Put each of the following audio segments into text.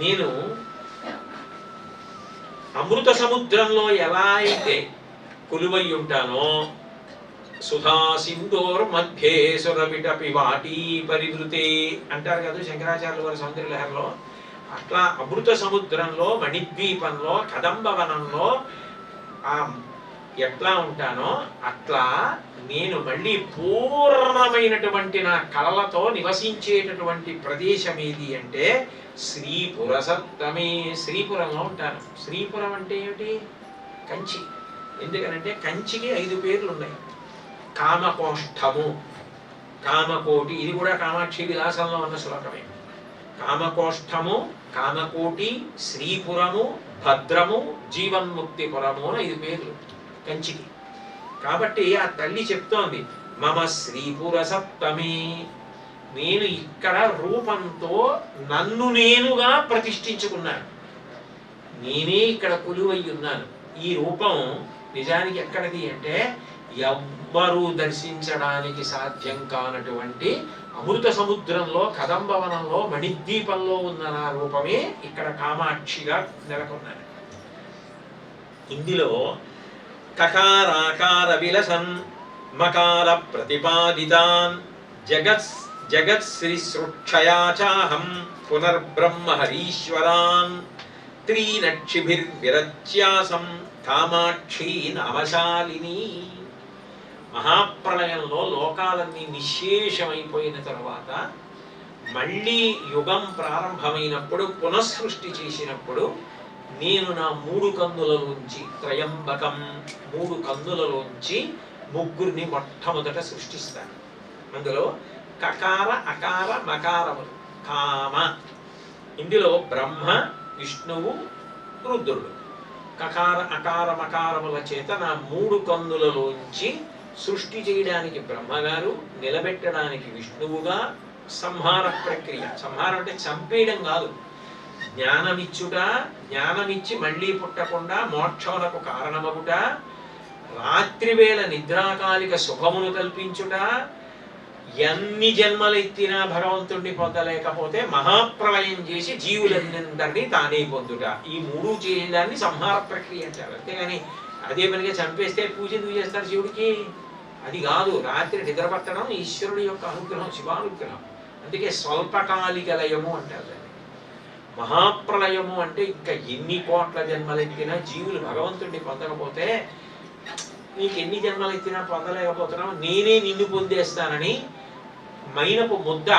నేను అమృత సముద్రంలో ఎలా అయితే కొలువై ఉంటానో, సుధా సింధోర్ మధ్యే సురవిటపి వాటీ పరివృతే అంటారు కదా శంకరాచార్యుల వారి సౌందర్యలహరిలో. అట్లా అమృత సముద్రంలో, మణిద్వీపంలో, కదంబవనంలో ఎట్లా ఉంటానో అట్లా నేను మళ్ళీ పూర్ణమైనటువంటి నా కళలతో నివసించేటటువంటి ప్రదేశం ఏది అంటే శ్రీపుర సప్తమి. శ్రీపురంలో ఉంటాను. శ్రీపురం అంటే ఏమిటి? కంచి. ఎందుకనంటే కంచికి 5 పేర్లు ఉన్నాయి. కామకోష్ఠము, కామకోటి, ఇది కూడా కామాక్షి విలాసంలో ఉన్న శ్లోకమే. కామకోష్ఠము, కామకోటి, శ్రీపురము, భద్రము, జీవన్ముక్తిపురము అని 5 పేర్లు కంచికి. కాబట్టి ఆ తల్లి చెప్తోంది మమ శ్రీపుర సప్తమి. నేను ఇక్కడ రూపంతో నన్ను నేనుగా ప్రతిష్ఠించుకున్నాను. నేనే ఇక్కడ కొలువై ఉన్నాను. ఈ రూపం నిజానికి ఎక్కడిది అంటే ఎవ్వరూ దర్శించడానికి సాధ్యం కానటువంటి అమృత సముద్రంలో, కదంబవనంలో, మణిద్వీపంలో ఉన్న నా రూపమే ఇక్కడ కామాక్షిగా నెలకొన్నాను. ఇందులో కకారాకార విలసన్ మకార ప్రతిపాదితాన్ జగత్శ్రీ సృక్షయాచాహం పునర్బ్రహ్మ హరీశ్వరాన్ త్రీనక్షిభిర్విరచ్యాసం కామాక్షి నామశాలిని. మహాప్రళయంలో లోకాలన్నీ నిశ్శేషమైపోయిన తరువాత మళ్ళీ యుగం ప్రారంభమైనప్పుడు, పునఃసృష్టి చేసినప్పుడు నేను నా 3 కన్నులలోంచి, త్రయంబకం 3 కన్నులలోంచి ముగ్గురిని మొట్టమొదట సృష్టిస్తాను. అందులో కకార అకార మకారములు. కామ, ఇందులో బ్రహ్మ, విష్ణువు, రుద్రుడు. కకార అకార మకారముల చేత నా 3 కన్నులలోంచి సృష్టి చేయడానికి బ్రహ్మగారు, నిలబెట్టడానికి విష్ణువుగా, సంహార ప్రక్రియ. సంహారం అంటే చంపేయడం కాదు, జ్ఞానమిచ్చుట, జ్ఞానమిచ్చి మళ్ళీ పుట్టకుండా మోక్షములకు కారణమగుట, రాత్రివేళ నిద్రాకాలిక శుభమును కల్పించుట. ఎన్ని జన్మలెత్తినా భగవంతుడిని పొందలేకపోతే మహాప్రళయం చేసి జీవులందరినీ తానే పొందుట. ఈ 3 చేయడాన్ని సంహార ప్రక్రియ అంటారు. అంతేగాని అదే పనిగా చంపేస్తే పూజ ఎందుకు చేస్తారు శివుడికి? అది కాదు. రాత్రి నిద్రపట్టడం ఈశ్వరుడి యొక్క అనుగ్రహం, శివానుగ్రహం. అందుకే స్వల్పకాలిక లయము అంటారు దాన్ని. మహాప్రళయము అంటే ఇంకా ఎన్ని కోట్ల జన్మలెత్తినా జీవులు భగవంతుడిని పొందకపోతే, నీకు ఎన్ని జన్మలెత్తినా పొందలేకపోతున్నావు, నేనే నిన్ను పొందేస్తానని మైనపు ముద్ద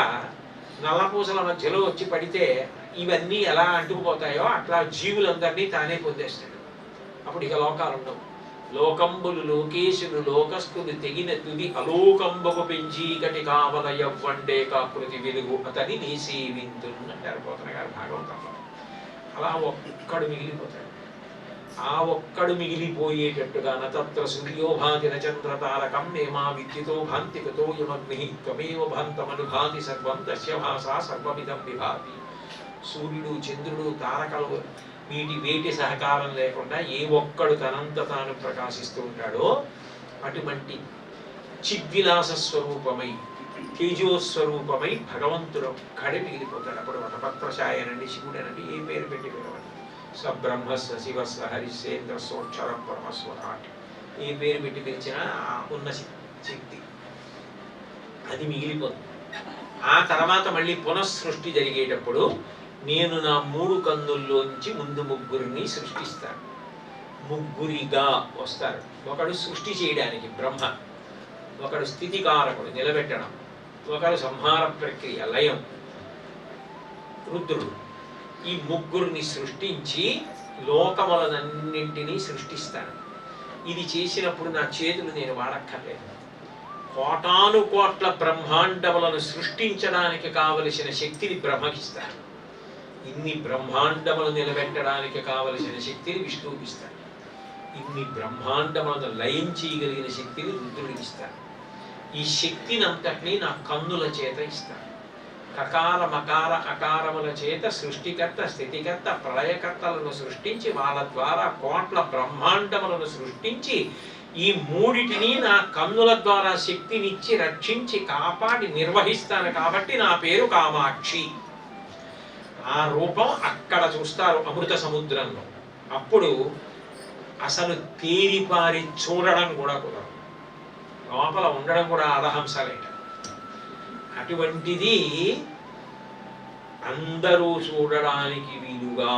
నల్లపూసల మధ్యలో వచ్చి పడితే ఇవన్నీ ఎలా అంటుకుపోతాయో అట్లా జీవులందరినీ తానే పొందేస్తాడు. అప్పుడు ఇక లోకాలు ఉండవు. లోకంబులు లోకేశులు లోకస్తులు తెగిన తుది అలోకంబకు పెంచి గటి కావల యవ్వండే కాకృతి వెలుగు అతని నీ సేవింతులు అంటారు పోతన గారు భాగవతంలో. అలా ఒక్కడు మిగిలిపోతాడు. ఆ ఒక్కడు మిగిలిపోయేటట్టుగా నతత్ర సూర్యోభాతి నచంద్ర తారకం నేమా విద్యుతో భాంతికతో యమగ్ని త్వమేవ భాంతమనుభాతి సర్వం తస్య భాషా సర్వమిదం విభాతి. సూర్యుడు, చంద్రుడు, తారకలు వీటి వేటి సహకారం లేకుండా ఏ ఒక్కడు తనంత తాను ప్రకాశిస్తూ ఉంటాడో అటువంటి చిద్విలాస స్వరూపమై, తేజోస్వరూపమై భగవంతుడు ఒక్కడే మిగిలిపోతాడు. అప్పుడు వటపత్రశాయనండి, శివుడనండి, ఏ పేరు పెట్టి పిలవండి, సబ్రహ్మస్వ శివస్వ హరిశ్చేంద్ర సోక్షర పరమస్వర, ఏ పేరు పెట్టి పిలిచినా ఉన్న శక్తి అది మిగిలిపోతుంది. ఆ తర్వాత మళ్ళీ పునఃసృష్టి జరిగేటప్పుడు నేను నా 3 కన్నుల్లోంచి ముందు ముగ్గురిని సృష్టిస్తాను. ముగ్గురిగా వస్తారు. ఒకడు సృష్టి చేయడానికి బ్రహ్మ, ఒకడు స్థితికారకుడు నిలబెట్టడం, ఒకడు సంహార ప్రక్రియ లయం రుద్రుడు. ఈ ముగ్గురిని సృష్టించి లోకములనన్నింటినీ సృష్టిస్తాను. ఇది చేసినప్పుడు నా చేతులు నేను వాడక్కర్లేదు. కోటాను కోట్ల బ్రహ్మాండములను సృష్టించడానికి కావలసిన శక్తిని బ్రహ్మకిస్తాను. ఇన్ని బ్రహ్మాండములు నిలబెట్టడానికి కావలసిన శక్తిని విష్ణువుకి ఇస్తాను. ఇన్ని బ్రహ్మాండములను లయం చేయగలిగిన శక్తిని రుద్రుడికి ఇస్తాను. ఈ శక్తిని అంతటినీ నా కన్నుల చేత ఇస్తాను. కకార మకార అకారముల చేత సృష్టికర్త, స్థితికర్త, ప్రళయకర్తలను సృష్టించి వాళ్ళ ద్వారా కోట్ల బ్రహ్మాండములను సృష్టించి ఈ 3టిని నా కన్నుల ద్వారా శక్తినిచ్చి రక్షించి కాపాడి నిర్వహిస్తాను. కాబట్టి నా పేరు కామాక్షి. ఆ రూపం అక్కడ చూస్తారు అమృత సముద్రంలో. అప్పుడు అసలు తేరిపారి చూడడం కూడా కుదరదు, లోపల ఉండడం కూడా అరహంసలేట. అటువంటిది అందరూ చూడడానికి వీలుగా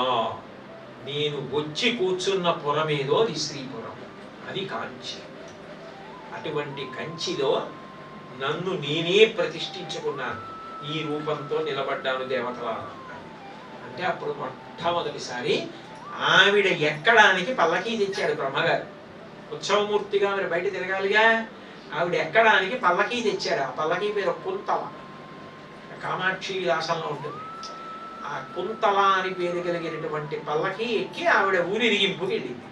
నేను వచ్చి కూర్చున్న పురమేదో అది శ్రీపురం, అది కాంచి. అటువంటి కంచిలో నన్ను నేనే ప్రతిష్ఠించుకున్నాను, ఈ రూపంతో నిలబడ్డాను దేవతల అంటే. అప్పుడు మొట్టమొదటిసారి ఆవిడ ఎక్కడానికి పల్లకీ తెచ్చాడు బ్రహ్మగారు. ఉత్సవమూర్తిగా ఆవిడ బయట తిరగాలిగా, ఆవిడ ఎక్కడానికి పల్లకీ తెచ్చాడు. ఆ పల్లకీ పేరు కుంతల, కామాక్షి విలాసంలో ఉంటుంది. ఆ కుంతల అని పేరు కలిగినటువంటి పల్లకి ఎక్కి ఆవిడ ఊరిరిగింపుకి వెళ్ళింది.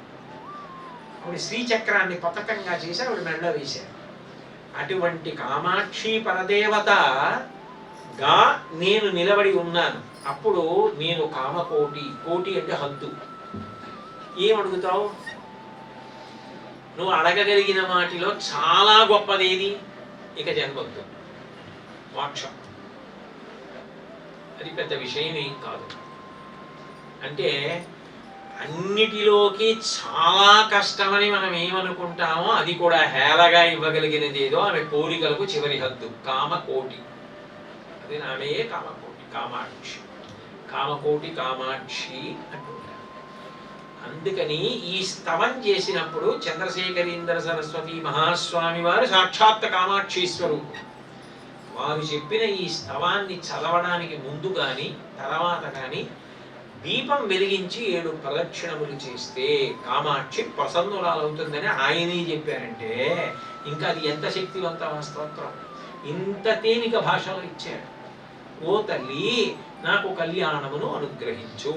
ఆవిడ శ్రీచక్రాన్ని పతకంగా చేసి ఆవిడ మెడలో వేశారు. అటువంటి కామాక్షి పరదేవతగా నేను నిలబడి ఉన్నాను. అప్పుడు నేను కామకోటి, కోటి అంటే హద్దు. ఏమడుగుతావు? నువ్వు అడగగలిగిన వాటిలో చాలా గొప్పదేది? ఇక జన్మద్దు, మోక్షం. అది పెద్ద విషయం ఏం కాదు. అంటే అన్నిటిలోకి చాలా కష్టమని మనం ఏమనుకుంటామో అది కూడా హేళగా ఇవ్వగలిగినది ఏదో ఆమె కోరికలకు చివరి హద్దు, కామకోటి. అది ఆమెయే కామకోటి, కామాక్షి. కామకోటి కామాక్షి అంటుంటారు. అందుకని ఈ స్తవం చేసినప్పుడు చంద్రశేఖరీంద్ర సరస్వతి మహాస్వామి వారు సాక్షాత్ కామాక్షి స్వరూపం. వారు చెప్పిన ఈ స్తవాన్ని చదవడానికి ముందు కానీ తర్వాత కానీ దీపం వెలిగించి 7 ప్రదక్షిణములు చేస్తే కామాక్షి ప్రసన్నురాలవుతుందని ఆయనే చెప్పారంటే ఇంకా అది ఎంత శక్తివంతమైన స్తోత్రం! ఇంత తేలిక భాషలో ఇచ్చాడు. ఓ తల్లి, నాకు కళ్యాణమును అనుగ్రహించు.